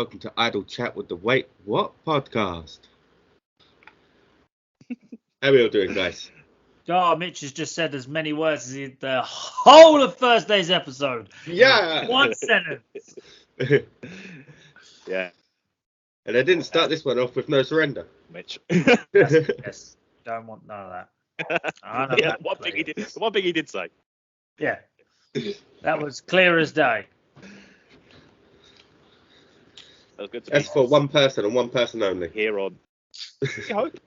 welcome to Idle Chat with the Wait What podcast. How are we all doing, guys? Oh, Mitch has just said as many words as the whole of Thursday's episode. Yeah! One sentence. Yeah. And I didn't start this one off with no surrender. Mitch. Yes. Don't want none of that. Yeah, one thing he did say. Yeah. That was clear as day. That was good to That's for one person and one person only. Here on. I hope.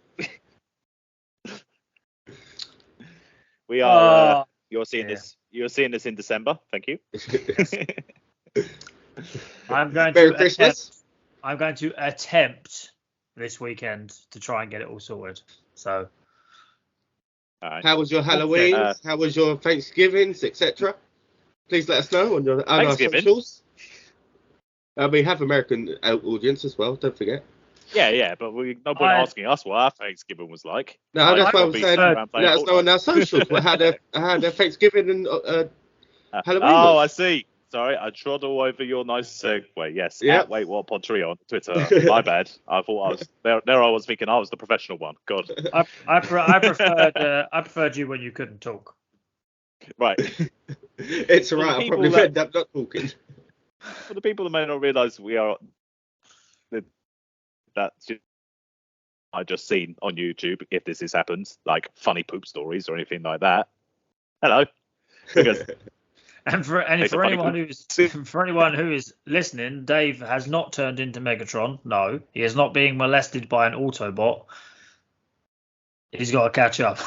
We are. You're seeing this. You're seeing this in December. Thank you. I'm going Merry to Christmas. I'm going to attempt this weekend to try and get it all sorted. So. All right. How was your Halloween? How was your Thanksgivings, etc.? Please let us know on our socials. We have American audience as well. Don't forget. Yeah, but no point asking us what our Thanksgiving was like. No, that's why I'm saying. Let us know on our socials how their Thanksgiving and Halloween. Oh, was. I see. Sorry, I trod all over your nice segue. Yes. Yeah. At Wait What Pod Tree on Twitter. My bad. I thought I was there. I was thinking I was the professional one. God. I preferred you when you couldn't talk. Right. It's alright. I'll probably end up not talking. For the people that may not realise we are that's I just seen on YouTube, if this has happened, like funny poop stories or anything like that. Hello. Because And for anyone who is listening, Dave has not turned into Megatron. No, he is not being molested by an Autobot. He's got to catch up.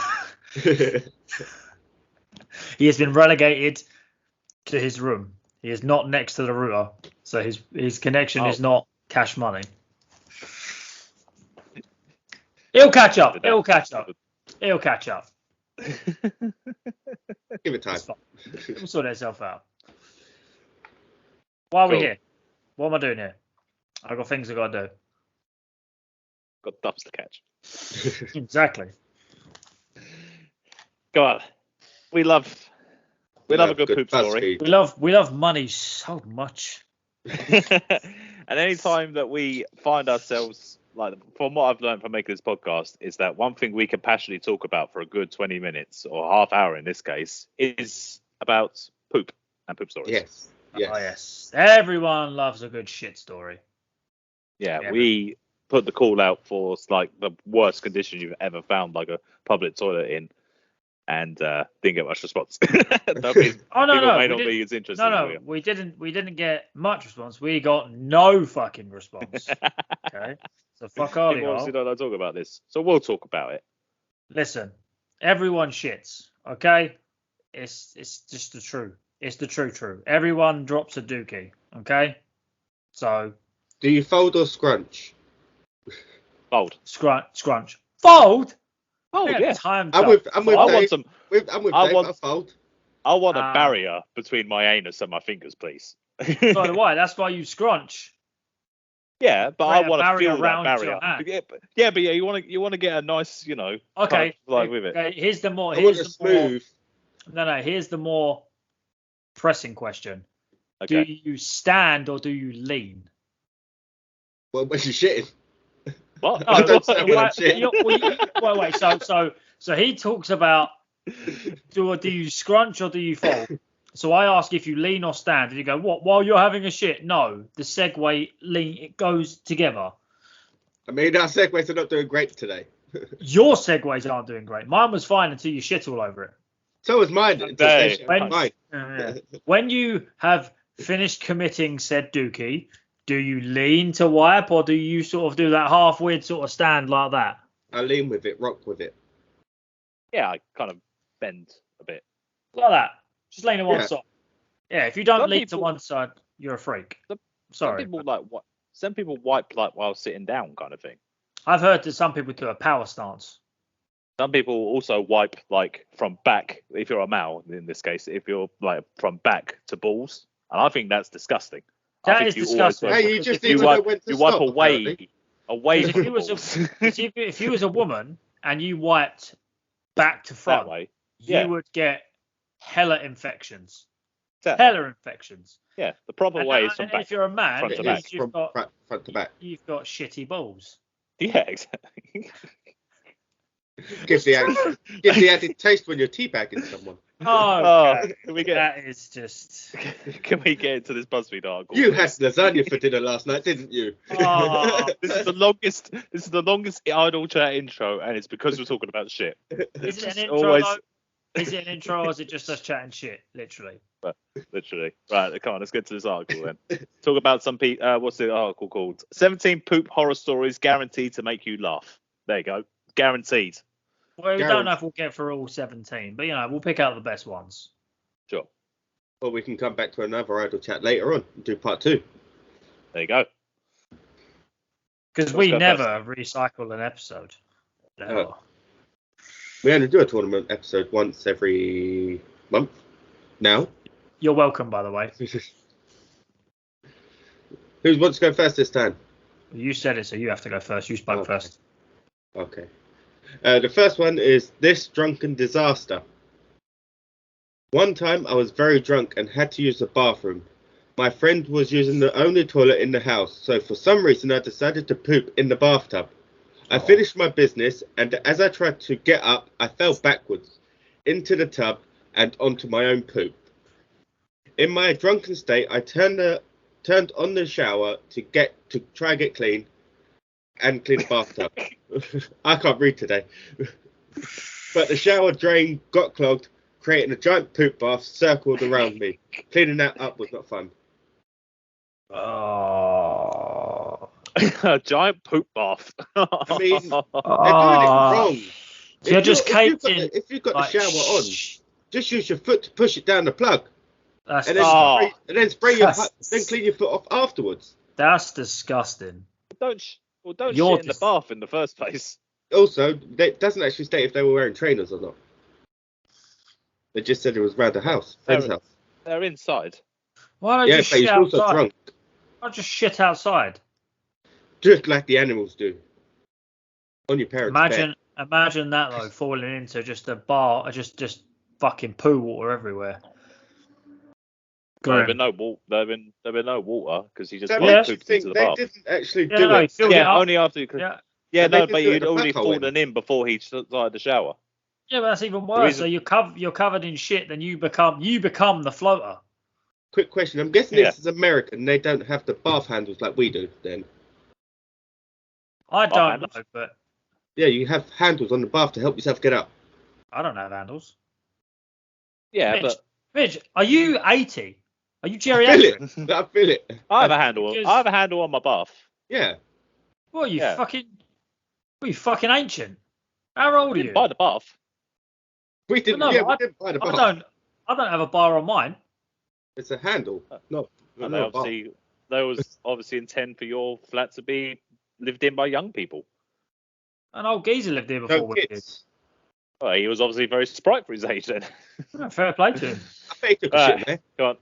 He has been relegated to his room. He is not next to the router, so his connection is not cash money. He'll catch up. He'll catch up. Give it time. It'll sort itself out. Why are we here? What am I doing here? I've got things I've got to do. got dubs to catch. Exactly. Go on. We love a good poop story. We love money so much. And any time that we find ourselves, like, from what I've learned from making this podcast, is that one thing we can passionately talk about for a good 20 minutes or half hour in this case is about poop and poop stories. Yes. Oh, yes. Everyone loves a good shit story. Yeah, we put the call out for like the worst condition you've ever found, like a public toilet in, and didn't get much response. No. Interested. We didn't get much response. We got no fucking response. Okay, so fuck all People obviously don't talk about this, so we'll talk about it. Listen, everyone shits. Okay, it's just the truth. It's the true. Everyone drops a dookie. Okay, so do you fold or scrunch? Fold. Scrunch. Fold. Oh yeah. I'm with Dave. I want a barrier between my anus and my fingers, please. So do I. That's why you scrunch. Yeah, but I want to feel around that barrier. But you want to get a nice, Okay. Like with it. Okay. Here's the more. Here's the more pressing question. Okay. Do you stand or do you lean? Well, when you're shitting. What? Wait. So he talks about do you scrunch or do you fold? So I ask if you lean or stand, and you go, what? While you're having a shit? No, the segue lean, it goes together. I mean, our segues are not doing great today. Your segues aren't doing great. Mine was fine until you shit all over it. So was mine. When you have finished committing said dookie, do you lean to wipe or do you sort of do that half-weird sort of stand like that? I lean with it, rock with it. Yeah, I kind of bend a bit. Like that. Just lean to one side. Yeah, if you don't lean to one side, you're a freak. Sorry. Some people wipe like while sitting down kind of thing. I've heard that some people do a power stance. Some people also wipe like from back, if you're a male in this case, if you're like from back to balls. And I think that's disgusting. That is disgusting. Hey, you just need to know when to wipe stop, away from if you was a woman and you wiped back to front, you would get hella infections. Hella infections. Yeah, the proper way is from back. If you're a man, front to back. Front to back. You've got shitty balls. Yeah, exactly. Gives the added taste when you're teabagging someone. Can we get that is just. Can we get into this BuzzFeed article? You had lasagna for dinner last night, didn't you? This is the longest. This is the longest idle chat intro, and it's because we're talking about shit. Is it an intro? Is it an intro, or is it just us chatting shit? Literally. Literally. Right, come on, let's get to this article then. Talk about some what's the article called? 17 poop horror stories guaranteed to make you laugh. There you go. Guaranteed. Well, we don't know if we'll get through all 17, but we'll pick out the best ones. Sure. Or we can come back to another idle chat later on and do part 2. There you go. Because we never recycle an episode. No. We only do a tournament episode once every month now. You're welcome, by the way. Who wants to go first this time? You said it, so you have to go first. You spoke first. Okay. The first one is This Drunken Disaster. One time I was very drunk and had to use the bathroom. My friend was using the only toilet in the house, so for some reason I decided to poop in the bathtub. I finished my business, and as I tried to get up, I fell backwards into the tub and onto my own poop. In my drunken state, I turned on the shower to try and get clean and clean the bathtub. I can't read today. But the shower drain got clogged, creating a giant poop bath circled around me. Cleaning that up was not fun. A giant poop bath. I mean, they're doing it wrong. You're just caked in. If you've got the shower on, just use your foot to push it down the plug. Then spray then clean your foot off afterwards. That's disgusting. Don't shit in the bath in the first place. Also, it doesn't actually state if they were wearing trainers or not. They just said it was around the house. They're inside. Why don't you shit outside? Also drunk. Why don't you shit outside? Just like the animals do. On your parents' bed. Imagine that though, falling into just a bar, just fucking poo water everywhere. There've been no water because he just pooped into the bath. They didn't actually do it. Only after. But you'd already fallen in before he started the shower. Yeah, but that's even worse. So you're covered in shit, then you become the floater. Quick question. I'm guessing this is American. They don't have the bath handles like we do. Then. I don't know, but. Yeah, you have handles on the bath to help yourself get up. I don't have handles. Yeah, Mitch, are you 80? Are you geriatric? I feel it. I have a handle. I have a handle on my bath. Yeah. What are you fucking ancient? How old are you? Buy the bath. We didn't. We didn't buy the bath. I don't have a bar on mine. It's a handle. No. That was obviously intended for your flat to be lived in by young people. An old geezer lived here before we did. Well, he was obviously very sprite for his age then. Fair play to him. I bet he took a shit, man. Come on.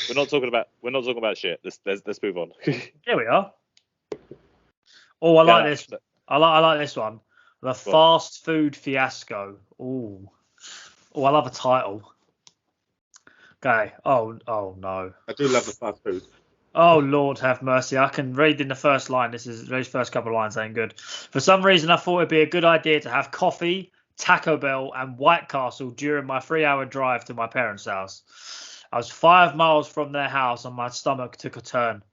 We're not talking about shit. Let's move on. Here we are. Oh, I like this. I like this one. The fast food fiasco. Oh, I love a title. Okay. Oh no. I do love the fast food. Oh Lord, have mercy! I can read in the first line. Those first couple of lines ain't good. For some reason, I thought it'd be a good idea to have coffee, Taco Bell, and White Castle during my 3-hour drive to my parents' house. I was 5 miles from their house and my stomach took a turn.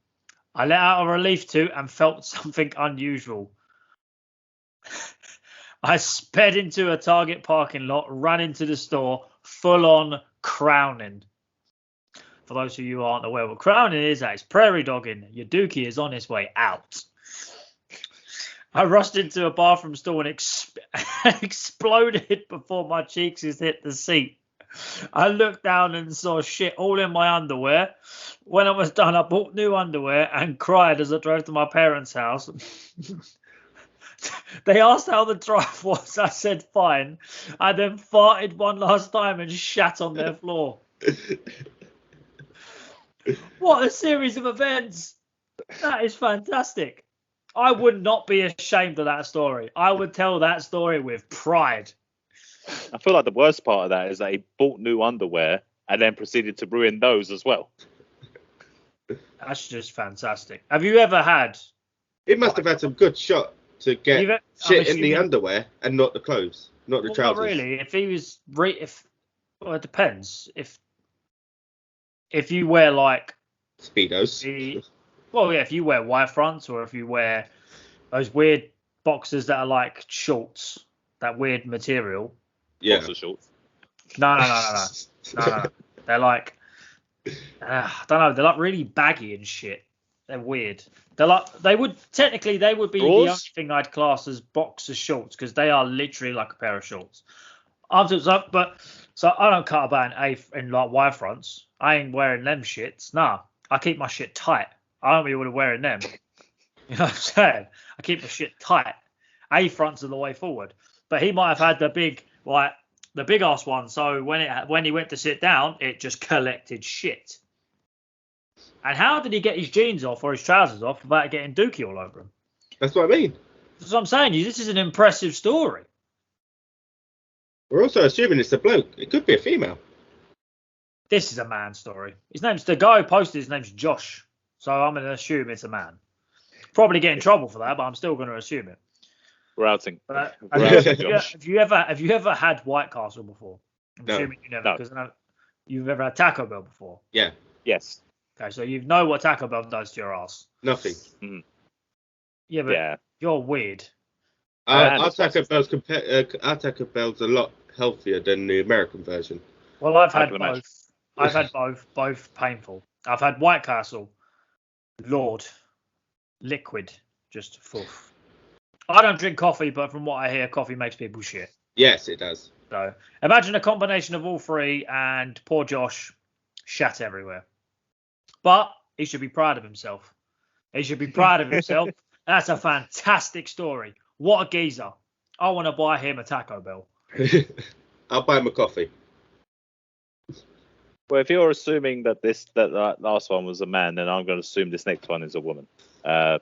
I let out a relief toot and felt something unusual. I sped into a Target parking lot, ran into the store, full on crowning. For those of you who aren't aware what crowning is, that is prairie dogging. Your dookie is on its way out. I rushed into a bathroom stall and exploded before my cheeks hit the seat. I looked down and saw shit all in my underwear. When I was done, I bought new underwear and cried as I drove to my parents' house. They asked how the drive was. I said fine. I then farted one last time and shat on their floor. What a series of events. That is fantastic. I would not be ashamed of that story. I would tell that story with pride. I feel like the worst part of that is that he bought new underwear and then proceeded to ruin those as well. That's just fantastic. Have you ever had? He must have had some good shot to get I'm shit in the assuming- underwear and not the clothes, not the Well, trousers. not really. If he was, well, it depends. If you wear like Speedos. well, yeah, if you wear wire fronts or if you wear those weird boxers that are like shorts, that weird material. Yeah. Boxer shorts. No. They're like, I don't know. They're like really baggy and shit. They're weird. They would be Drawers? the only thing I'd class as boxer shorts because they are literally like a pair of shorts. So I don't cut about in like wire fronts. I ain't wearing them shits. Nah, I keep my shit tight. I don't really want to wearing them. You know what I'm saying? I keep my shit tight. A fronts are the way forward. But he might have had the big ass one. So when he went to sit down, it just collected shit. And how did he get his jeans off or his trousers off without getting dookie all over him? That's what I mean. That's what I'm saying. This is an impressive story. We're also assuming it's a bloke. It could be a female. This is a man story. The guy who posted his name's Josh. So I'm going to assume it's a man. Probably get in trouble for that, but I'm still going to assume it. Routing. But Josh. have you ever had White Castle before? I'm No. assuming you never, because you've ever had Taco Bell before. Yeah. Yes. Okay, so you know what Taco Bell does to your ass. Nothing. Yeah, but you're weird. Our Taco Bell's a lot healthier than the American version. Well, I've I had can both. imagine. I've had both painful. I've had White Castle, Lord, liquid, just foof. I don't drink coffee, but from what I hear, coffee makes people shit. Yes, it does. So imagine a combination of all three, and poor Josh shat everywhere. But he should be proud of himself. That's a fantastic story. What a geezer. I want to buy him a Taco Bell. I'll buy him a coffee. Well, if you're assuming that that last one was a man, then I'm going to assume this next one is a woman. So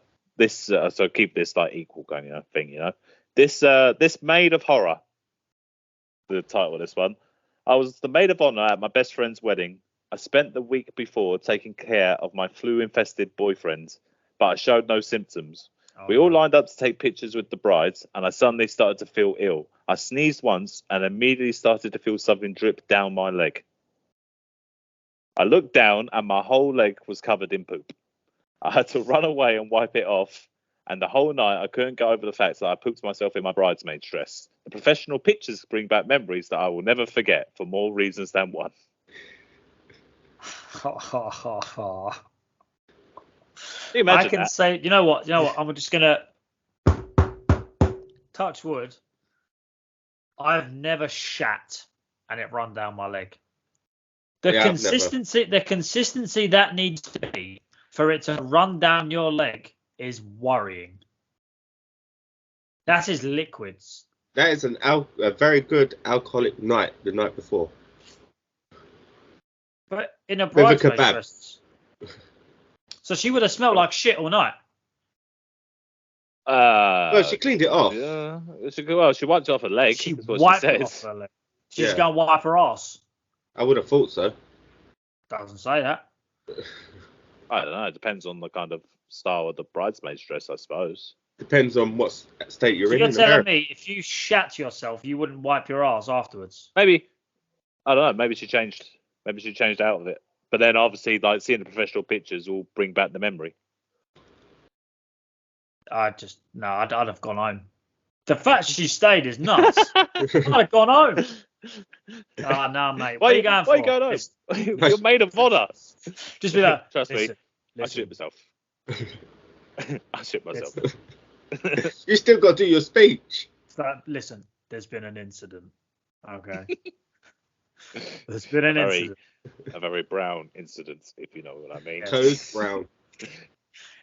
keep this like equal kind of thing, This maid of horror, the title of this one. I was the maid of honor at my best friend's wedding. I spent the week before taking care of my flu-infested boyfriend, but I showed no symptoms. We all lined up to take pictures with the brides, and I suddenly started to feel ill. I sneezed once and immediately started to feel something drip down my leg. I looked down and my whole leg was covered in poop. I had to run away and wipe it off, and the whole night I couldn't get over the fact that I pooped myself in my bridesmaid's dress. The professional pictures bring back memories that I will never forget for more reasons than one. Can you imagine I can that? say, you know what? I'm just gonna touch wood. I've never shat and it run down my leg. The consistency that needs to be for it to run down your leg is worrying. That is liquids. That is a very good alcoholic night the night before. But in a With a bridesmaid kebab. dress. So she would have smelled like shit all night. Well, she cleaned it off. Yeah, she wiped off her leg. She Is what wiped she it off says. her leg. She's Yeah. going to wipe her ass. I would have thought so. Doesn't say that. I don't know. It depends on the kind of style of the bridesmaid's dress, I suppose. Depends on what state you're So in. you're in telling America. me if you shat yourself, you wouldn't wipe your ass afterwards? Maybe, I don't know. Maybe she changed out of it. But then obviously, like seeing the professional pictures will bring back the memory. I'd have gone home. The fact she stayed is nuts. I'd have gone home. Oh, no, mate. What are you going for? Why are you going home? You're maid of honor. Just be like, Trust me, listen, I shit myself. I shit myself. You still got to do your speech. Listen, there's been an incident. Okay. There's been an incident. A very brown incident, if you know what I mean. Yes. Code brown.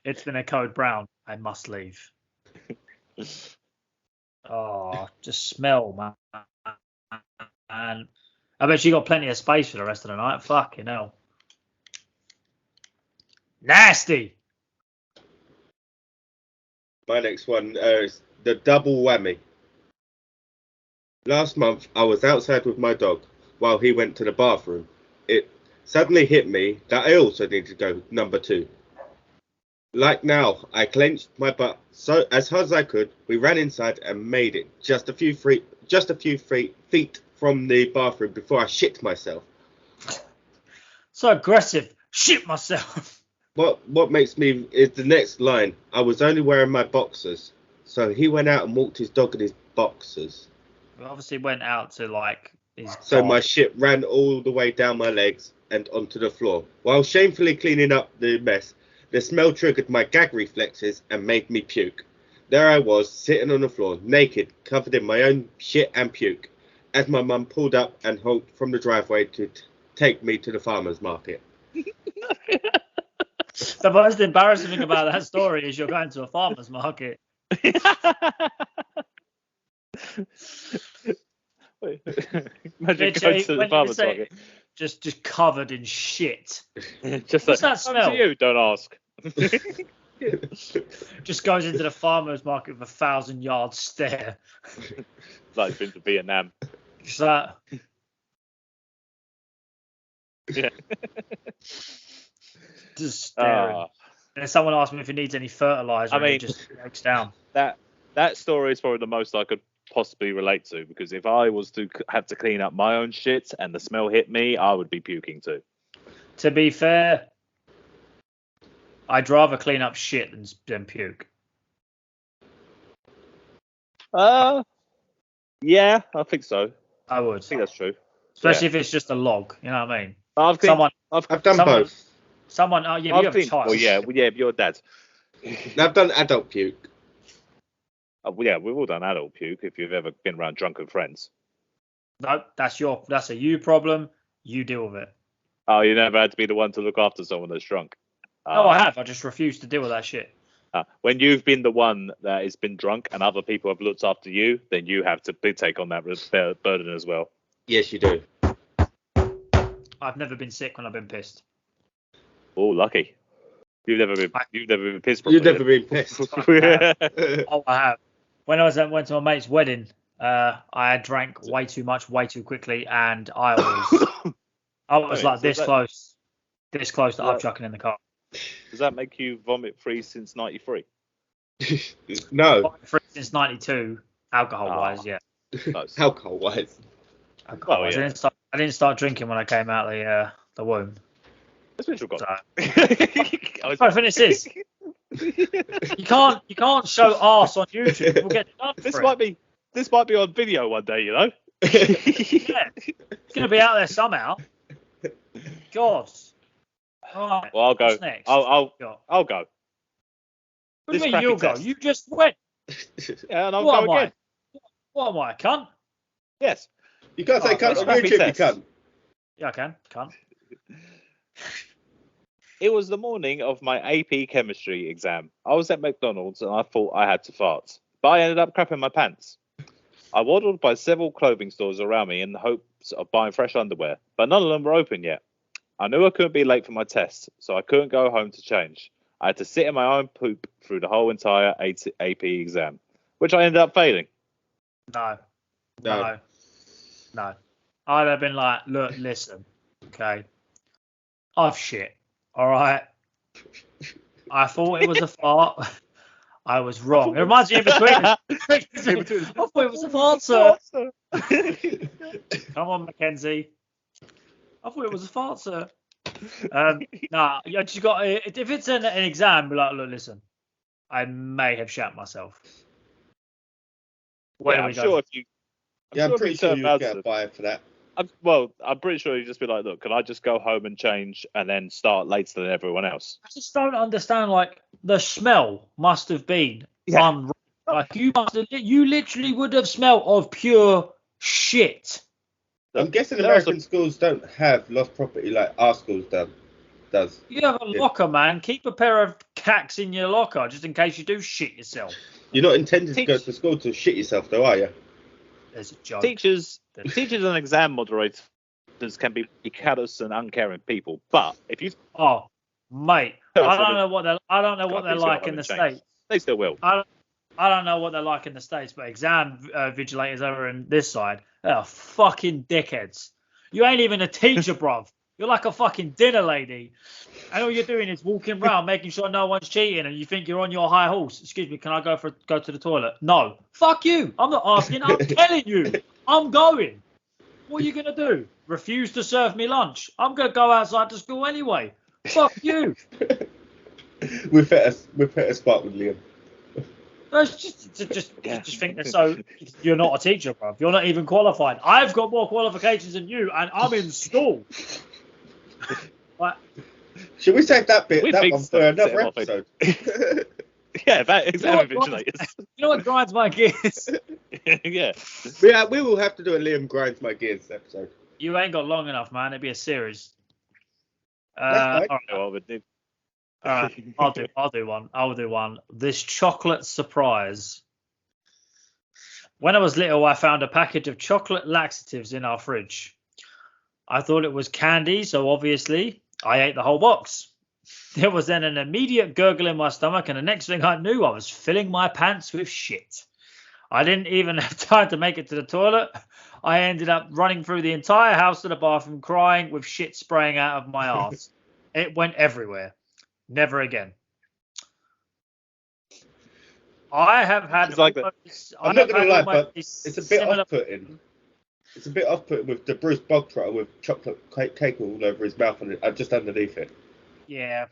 It's been a code brown. I must leave. Oh, just smell, man. And I bet you got plenty of space for the rest of the night. Fucking hell. Nasty. My next one is the double whammy. Last month, I was outside with my dog while he went to the bathroom. it suddenly hit me that I also need to go number 2. Like now, I clenched my butt so as hard as I could. We ran inside and made it just a few feet from the bathroom before I shit myself. So aggressive. Shit myself. What makes me is the next line. I was only wearing my boxers, so he went out and walked his dog in his boxers. We obviously went out to like his So dog. my shit ran all the way down my legs and onto the floor. While shamefully cleaning up the mess, the smell triggered my gag reflexes and made me puke. There I was, sitting on the floor, naked, covered in my own shit and puke, as my mum pulled up and honked from the driveway to take me to the farmer's market. The most embarrassing thing about that story is you're going to a farmer's market. Imagine going to the farmer's market. Just covered in shit. Just What's like, that smell? To you, don't ask. Just goes into the farmer's market with a 1,000-yard stare. Like been to Vietnam. Just that. Yeah. Just staring. And someone asked me if he needs any fertilizer. I mean, and he just breaks down. That story is probably the most I could possibly relate to, because if I was to have to clean up my own shit and the smell hit me, I would be puking too. To be fair, I'd rather clean up shit than puke. Yeah, I think so. I would. I think that's true. Especially if it's just a log. You know what I mean? I've done both. Someone, yeah, you have a child. Well, yeah, you're a dad. I've done adult puke. Well, yeah, we've all done adult puke if you've ever been around drunken friends. No, that's a you problem. You deal with it. Oh, you never had to be the one to look after someone that's drunk. No, I have. I just refuse to deal with that shit. When you've been the one that has been drunk and other people have looked after you, then you have to take on that burden as well. Yes, you do. I've never been sick when I've been pissed. Oh, lucky. You've never been pissed. You've never been pissed. Oh, I have. When I went to my mate's wedding, I had drank way too much, way too quickly, and I was like this close to upchucking in the car. Does that make you vomit free since '93? No. Vomit free since '92, alcohol wise, yeah. Nice. Alcohol wise. Oh, yeah. I didn't start drinking when I came out of the womb. That's Mitchell got. I think this is. You can't show arse on YouTube. We'll get done for This might be on video one day, you know. Yeah, it's gonna be out there somehow. God. All right. Well, I'll go. What's next? I'll go. What do you mean you'll go? You just went. Yeah, and I'll go again. What am I, a cunt? Yes. You can't say cunt on YouTube, you can't. Yeah, I can. Cunt. It was the morning of my AP chemistry exam. I was at McDonald's and I thought I had to fart, but I ended up crapping my pants. I waddled by several clothing stores around me in the hopes of buying fresh underwear, but none of them were open yet. I knew I couldn't be late for my test, so I couldn't go home to change. I had to sit in my own poop through the whole entire AP exam, which I ended up failing. No. I'd have been like, look, listen, okay, I've shit, all right? I thought it was a fart. I was wrong. It reminds me of between. I thought it was a fart, sir. Come on, Mackenzie. I thought it was a fart, sir. Nah, you just got. If it's an exam, be like, look, listen, I may have shat myself. Where do we go? I'm pretty sure you get a buy for that. I'm pretty sure you just be like, look, can I just go home and change and then start later than everyone else? I just don't understand. Like, the smell must have been unreal. Like, you literally would have smelled of pure shit. I'm guessing American schools don't have lost property like our schools does. You have a locker, man. Keep a pair of cacks in your locker just in case you do shit yourself. You're not intended to go to school to shit yourself, though, are you? There's a joke. Teachers and exam moderators can be callous and uncaring people, but if you mate, I don't know what they're like in the States. They still will. I don't know what they're like in the States, but exam vigilators over in this side, they are fucking dickheads. You ain't even a teacher, bruv. You're like a fucking dinner lady. And all you're doing is walking around making sure no one's cheating and you think you're on your high horse. Excuse me, can I go to the toilet? No. Fuck you. I'm not asking. I'm telling you. I'm going. What are you going to do? Refuse to serve me lunch? I'm going to go outside to school anyway. Fuck you. We've hit a spot with Liam. Just think that so you're not a teacher, bro. You're not even qualified. I've got more qualifications than you, and I'm in school. Like, should we take that We one fixed for it. another Set episode? Yeah, that is You know what invigilators. you know what grinds my gears? Yeah. Yeah, we will have to do a Liam grinds my gears episode. You ain't got long enough, man. It'd be a series. That's fine. All right, I'll do one. This chocolate surprise. When I was little, I found a package of chocolate laxatives in our fridge. I thought it was candy, so obviously I ate the whole box. There was then an immediate gurgle in my stomach, and the next thing I knew, I was filling my pants with shit. I didn't even have time to make it to the toilet. I ended up running through the entire house to the bathroom, crying with shit spraying out of my arse. It went everywhere. Never again. I have had. It's like that. I'm not going to lie, but it's a bit similar- off-putting. It's a bit off-putting with the Bruce Bogtrotter with chocolate cake all over his mouth and just underneath it. Yeah.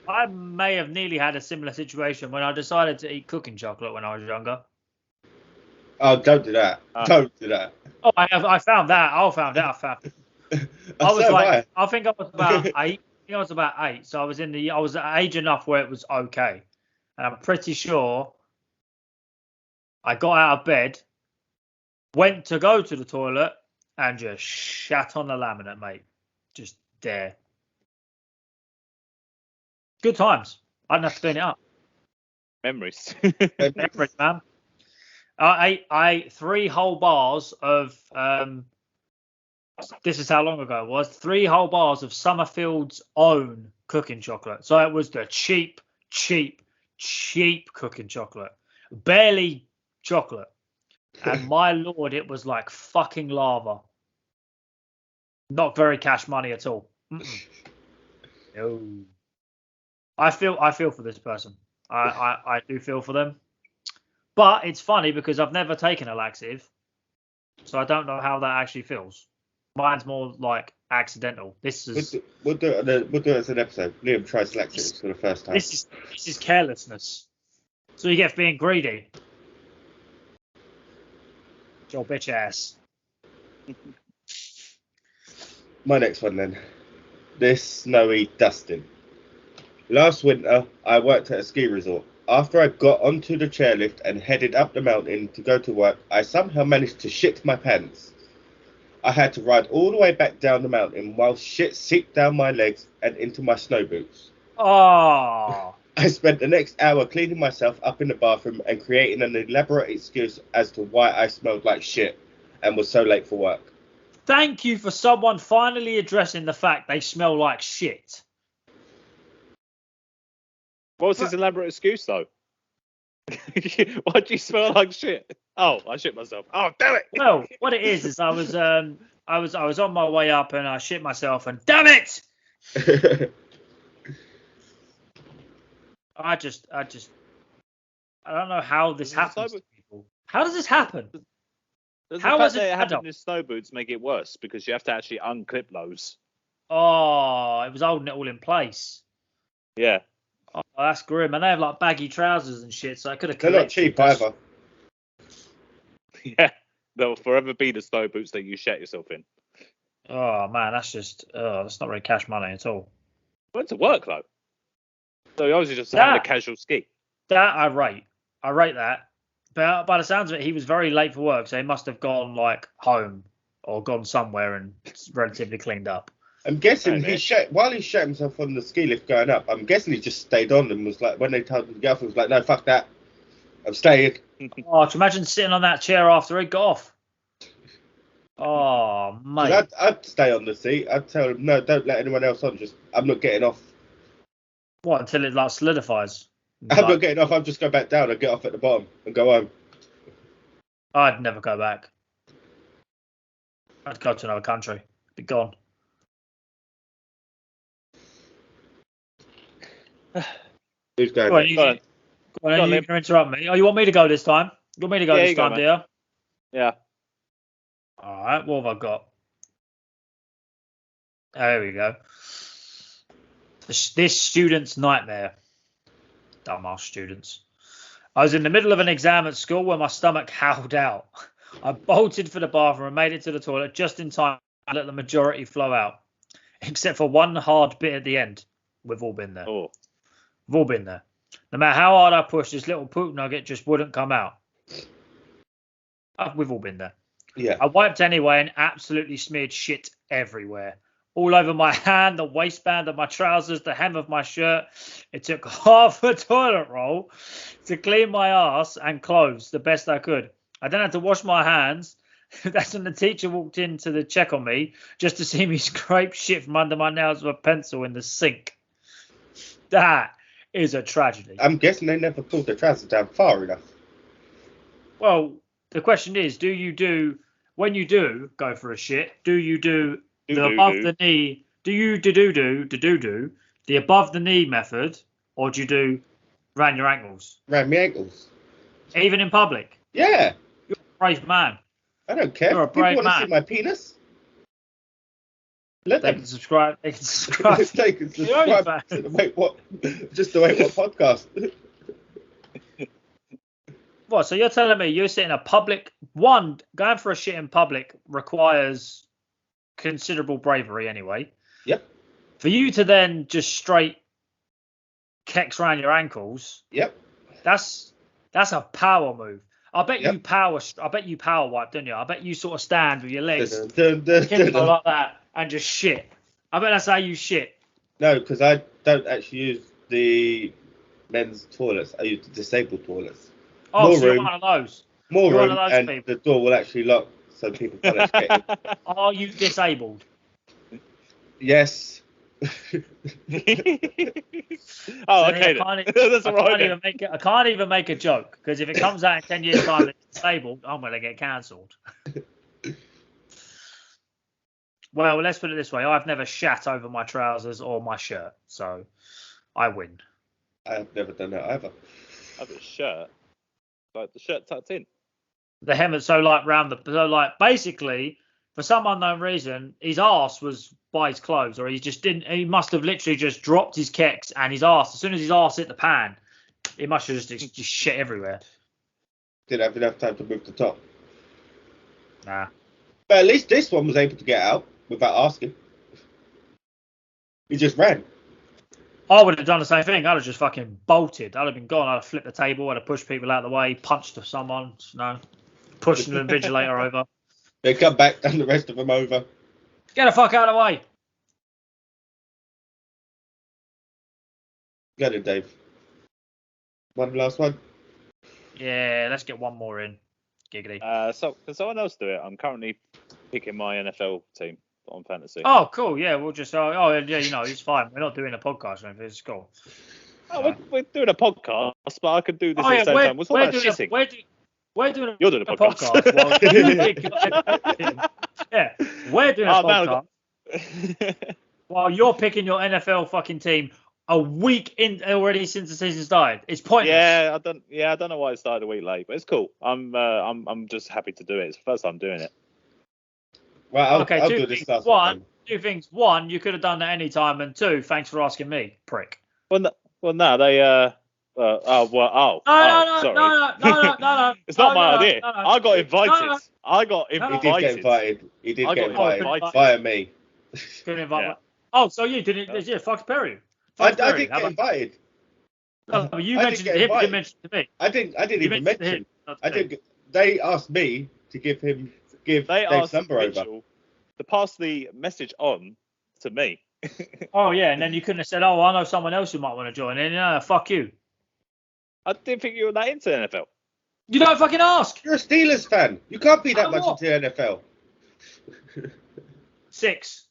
I may have nearly had a similar situation when I decided to eat cooking chocolate when I was younger. Oh, don't do that. Don't do that. Oh, I found that. I found out. I was like, I think I was about 8. So I was at age enough where it was okay. And I'm pretty sure I got out of bed, went to go to the toilet, and just shat on the laminate, mate. Just there. Good times. I didn't have to clean it up. Memories. Memories, man. I ate 3 whole bars of this is how long ago it was. 3 whole bars of Summerfield's own cooking chocolate. So it was the cheap cooking chocolate. Barely chocolate. And my lord, it was like fucking lava. Not very cash money at all. No. I feel for this person. I do feel for them. But it's funny because I've never taken a laxative. So I don't know how that actually feels. Mine's more like accidental. This is We'll do it as an episode. Liam tries laxatives for the first time. this is carelessness. So you get for being greedy. Your bitch ass. My next one then. This snowy dusting. Last winter, I worked at a ski resort. After I got onto the chairlift and headed up the mountain to go to work, I somehow managed to shit my pants. I had to ride all the way back down the mountain while shit seeped down my legs and into my snow boots. Oh. I spent the next hour cleaning myself up in the bathroom and creating an elaborate excuse as to why I smelled like shit and was so late for work. Thank you for someone finally addressing the fact they smell like shit. What was his elaborate excuse though? Why do you smell like shit? Oh, I shit myself. Oh, damn it! Well, what it is I was on my way up and I shit myself and damn it! I don't know how this happens to people. How does this happen? Does How the was fact it that it happened adult? in snow boots make it worse because you have to actually unclip those? Oh, it was holding it all in place. Yeah. Oh, that's grim. And they have like baggy trousers and shit, so I could have They're not cheap either. Yeah. They'll forever be the snow boots that you shat yourself in. Oh man, that's not really cash money at all. Went to work though. So you obviously just having a casual ski. That I rate that. But by the sounds of it, he was very late for work, so he must have gone like home or gone somewhere and relatively cleaned up. I'm guessing Hey, while he shat himself on the ski lift going up, I'm guessing he just stayed on and was like, when they told him to get off, he was like, no, fuck that. I'm staying. Oh, to imagine sitting on that chair after he got off. Oh, mate. I'd stay on the seat. I'd tell him, no, don't let anyone else on. I'm not getting off. What, until it like solidifies? I'm not getting off. I'll just go back down and get off at the bottom and go home. I'd never go back. I'd go to another country. Be gone. Who's going? Go on, next? you, Go on. go on, Go on, you Liam. can interrupt me. Oh, you want me to go this time? You want me to go Yeah, this you go, time, man. dear? Yeah. All right, what have I got? There we go. This student's nightmare. Dumbass students. I was in the middle of an exam at school when my stomach howled out. I bolted for the bathroom and made it to the toilet just in time to let the majority flow out, except for one hard bit at the end. We've all been there. Oh. We've all been there. No matter how hard I pushed, this little poop nugget just wouldn't come out. We've all been there. Yeah. I wiped anyway and absolutely smeared shit everywhere. All over my hand, the waistband of my trousers, the hem of my shirt. It took half a toilet roll to clean my ass and clothes the best I could. I then had to wash my hands. That's when the teacher walked in to check on me just to see me scrape shit from under my nails with a pencil in the sink. That is a tragedy. I'm guessing they never pulled the trousers down far enough. Well, the question is, when you do go for a shit, do you do the above the knee, do you do the above the knee method, or do you do round your ankles? Round my ankles. Even in public? Yeah. You're a brave man. I don't care. You're a People brave want to man. see my penis. Let They them. can subscribe. They can subscribe. They can subscribe to the Wait What podcast. What? So you're telling me you're sitting in a public going for a shit in public requires considerable bravery anyway. Yep. For you to then just straight kecks around your ankles. Yep. That's a power move. I bet Yep. you power wipe, don't you? I bet you sort of stand with your legs Dun. kimbo like that and just shit. I bet that's how you shit. No, because I don't actually use the men's toilets. I use the disabled toilets. Oh, More so you're room. one of those. More You're one room, of those and people. the door will actually lock so people can't actually get in. Are you disabled? Yes. Oh, So okay. That's all right. I can't even make a joke because if it comes out in 10 years' time that it's disabled, I'm going to get cancelled. Well, let's put it this way. I've never shat over my trousers or my shirt, so I win. I have never done that either. I have a shirt. Like the shirt tucked in. The hem, basically, for some unknown reason, his arse was by his clothes, or he must have literally just dropped his kecks and his arse, as soon as his arse hit the pan, he must have just shit everywhere. Didn't have enough time to move the top. Nah. But at least this one was able to get out without asking. He just ran. I would have done the same thing. I'd have just fucking bolted. I'd have been gone. I'd have flipped the table. I'd have pushed people out of the way, punched someone, pushed an invigilator over. They come back, done the rest of them over. Get the fuck out of the way. Get it, Dave. One last one. Yeah, let's get one more in. Giggity. So can someone else do it? I'm currently picking my NFL team on fantasy. Oh, cool. Yeah, we'll just. Yeah, it's fine. We're not doing a podcast or anything. It's cool. Oh, we're doing a podcast, but I could do this Oh, at yeah, the same time. What's all that shitting? We're doing You're doing a podcast. while you pick your NFL team. Yeah, we're doing a podcast while you're picking your NFL fucking team a week in already since the season started. It's pointless. Yeah, I don't know why it started a week late, but it's cool. I'm just happy to do it. It's the first time doing it. Well, I'll two do this things. last one. Two things. One, you could have done that any time, and two, thanks for asking me, prick. Well, no, they sorry. No. It's not my idea. I got invited. I got He invited. did get invited. He did I get got invited via me. Couldn't invite Yeah. me. Oh, so you didn't? Yeah, Fox Perry. I did get invited. No, you I mentioned did it get to him. You invited. didn't mention it to me. I didn't You even mentioned it to mention. him, not to I me. did. They asked me to give They Dave's asked number over. Mitchell to pass the message on to me. Oh yeah, and then you couldn't have said, "Oh, I know someone else who might want to join in." No, fuck you. I didn't think you were that into NFL. You don't fucking ask. You're a Steelers fan. You can't be that I'm much not. into the NFL. 6.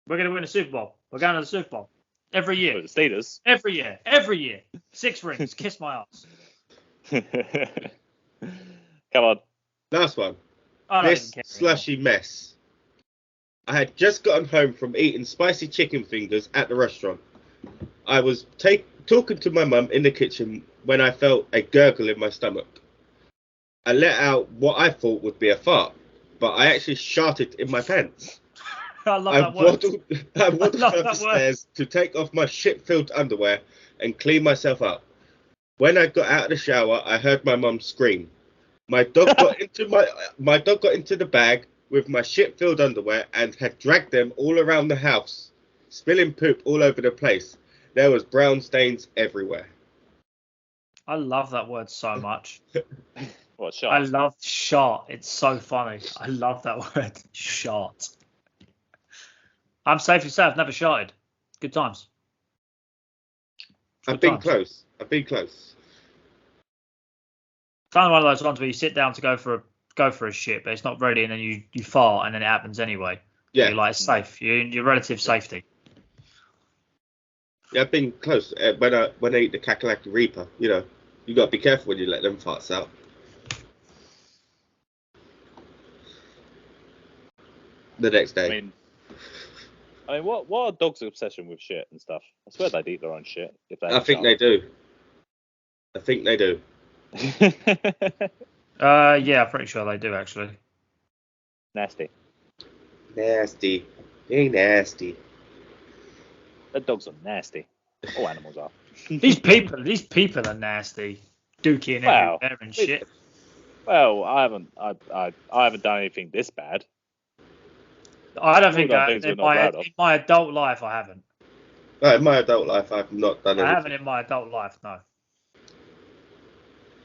We're gonna win a Super Bowl. We're going to the Super Bowl every For year. the Steelers. Every year. 6 rings. Kiss my ass. Come on. Last one. I don't This even care. slushy mess. I had just gotten home from eating spicy chicken fingers at the restaurant. I was talking to my mum in the kitchen when I felt a gurgle in my stomach. I let out what I thought would be a fart, but I actually sharted in my pants. I love that word. I waddled love up the that word. stairs to take off my shit-filled underwear and clean myself up. When I got out of the shower, I heard my mum scream. My dog got into the bag with my shit-filled underwear and had dragged them all around the house, spilling poop all over the place. There was brown stains everywhere. I love that word so much. What, shot? I love shart. It's so funny. I love that word, shart. I'm safe to say I've never sharted. Good times. I've been close. It's kind of one of those ones where you sit down to go for a shit, but it's not ready, and then you fart, and then it happens anyway. Yeah. You're like, it's safe. You're in your relative safety. Yeah, I've been close. When I eat the Kakalaki Reaper, you got to be careful when you let them farts out. The next day. I mean, what are dogs' obsession with shit and stuff? I swear they'd eat their own shit if they. I think they do. Yeah, I'm pretty sure they do actually. Nasty. Being nasty. The dogs are nasty. All animals are. These people are nasty. Dookie and everywhere and shit. Well, I haven't done anything this bad. I don't think in my adult life I haven't. No, in my adult life I've not done anything. I haven't in my adult life, no.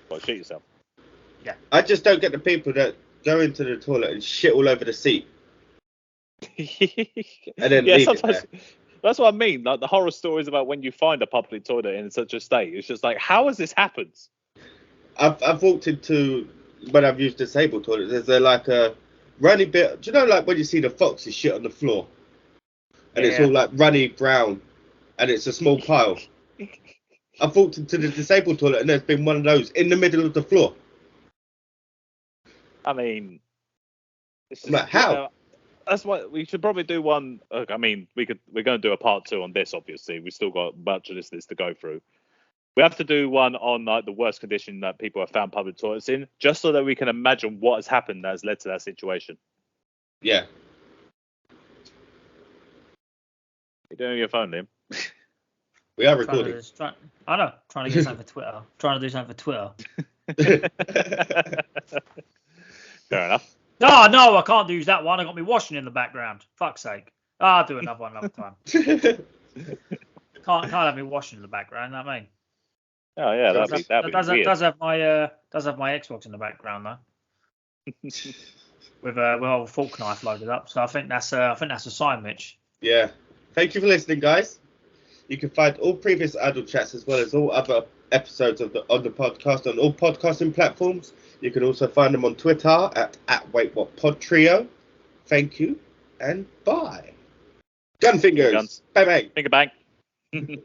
Well, shoot yourself. Yeah. I just don't get the people that go into the toilet and shit all over the seat. And then leave sometimes it there. that's what I mean. Like the horror stories about when you find a public toilet in such a state. It's just like, how has this happened? I've walked into, when I've used disabled toilets, there's like a runny bit. Do you know, like when you see the foxes shit on the floor, and it's all like runny brown, and it's a small pile. I've walked into the disabled toilet, and there's been one of those in the middle of the floor. I mean, it's just, like, how? That's why we should probably do one. I mean, we're going to do a part 2 on this. Obviously, we still got a bunch of this to go through. We have to do one on like the worst condition that people have found public toilets in, just so that we can imagine what has happened that has led to that situation. Yeah. You're doing your phone, Liam. We are recording. I know. Trying to get something for Twitter. Trying to do something for Twitter. Fair enough. No, I can't use that one. I got me washing in the background. Fuck's sake. I'll do another one another time. Can't have me washing in the background. You know what I mean? Oh yeah, that'd be weird. Does have my Xbox in the background though. with a fork knife loaded up. So I think that's a sign, Mitch. Yeah. Thank you for listening, guys. You can find all previous adult chats as well as all other episodes on the podcast on all podcasting platforms. You can also find them on Twitter at WaitWhatPodTrio. Thank you and bye. Gun fingers. Guns. Bang bang. Finger bang.